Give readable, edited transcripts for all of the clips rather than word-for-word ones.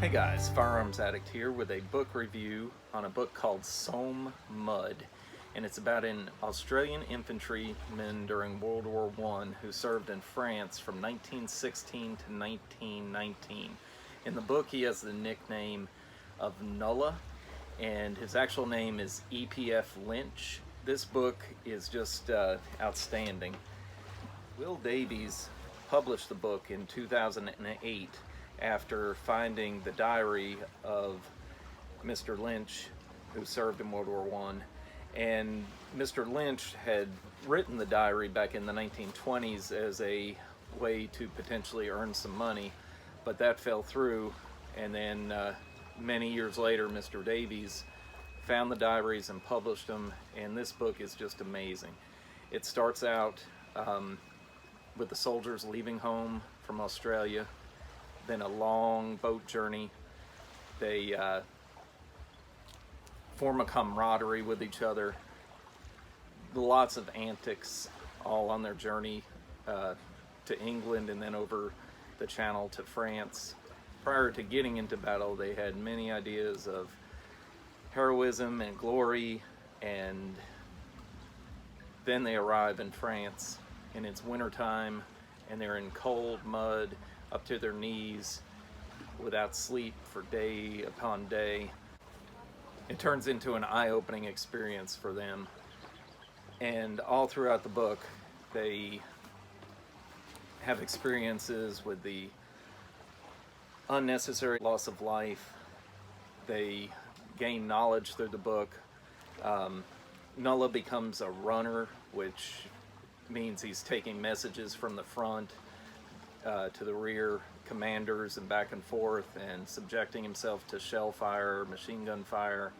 Hey guys, Firearms Addict here with a book review on a book called Somme Mud, and it's about an Australian infantryman during World War I who served in France from 1916 to 1919. In the book he has the nickname of Nulla, and his actual name is E.P.F. Lynch. This book is just outstanding. Will Davies published the book in 2008 after finding the diary of Mr. Lynch, who served in World War I. And Mr. Lynch had written the diary back in the 1920s as a way to potentially earn some money, but that fell through. And then many years later, Mr. Davies found the diaries and published them, and this book is just amazing. It starts out with the soldiers leaving home from Australia, then a long boat journey. They form a camaraderie with each other. Lots of antics all on their journey to England and then over the Channel to France. Prior to getting into battle, they had many ideas of heroism and glory, and then they arrive in France and it's wintertime and they're in cold mud up to their knees without sleep for day upon day. It turns into an eye-opening experience for them, and all throughout the book they have experiences with the unnecessary loss of life. They gain knowledge through the book. Nulla becomes a runner, which means he's taking messages from the front to the rear commanders and back and forth, and subjecting himself to shell fire, machine gun fire.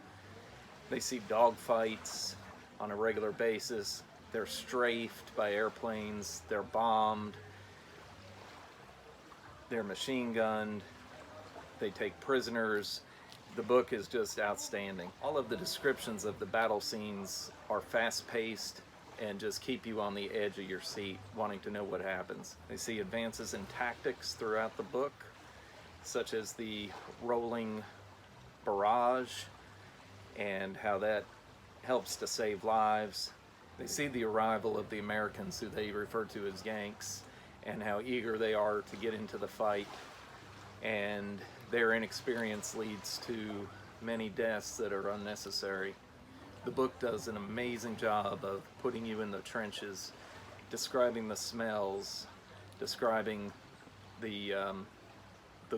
They see dog fights on a regular basis. They're strafed by airplanes, they're bombed, they're machine gunned, they take prisoners. The book is just outstanding. All of the descriptions of the battle scenes are fast-paced and just keep you on the edge of your seat, wanting to know what happens. They see advances in tactics throughout the book, such as the rolling barrage and how that helps to save lives. They see the arrival of the Americans, who they refer to as Yanks, and how eager they are to get into the fight, and their inexperience leads to many deaths that are unnecessary. The book does an amazing job of putting you in the trenches, describing the smells, describing the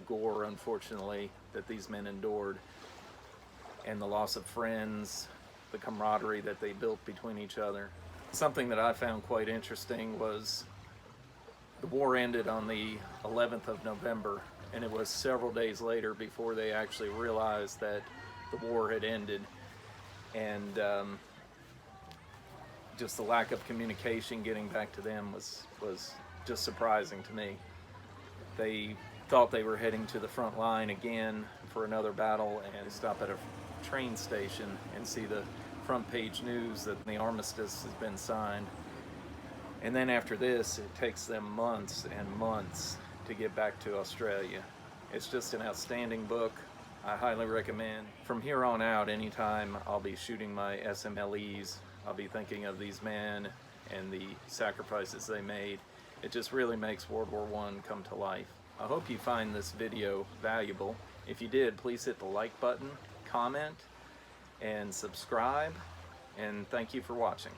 gore, unfortunately, that these men endured, and the loss of friends, the camaraderie that they built between each other. Something that I found quite interesting was the war ended on the 11th of November, and it was several days later before they actually realized that the war had ended. And just the lack of communication getting back to them was just surprising to me. They thought they were heading to the front line again for another battle, and stop at a train station and see the front page news that the armistice has been signed. And then after this, it takes them months and months to get back to Australia. It's just an outstanding book. I highly recommend. From here on out, anytime I'll be shooting my SMLEs, I'll be thinking of these men and the sacrifices they made. It just really makes World War I come to life. I hope you find this video valuable. If you did, please hit the like button, comment, and subscribe, and thank you for watching.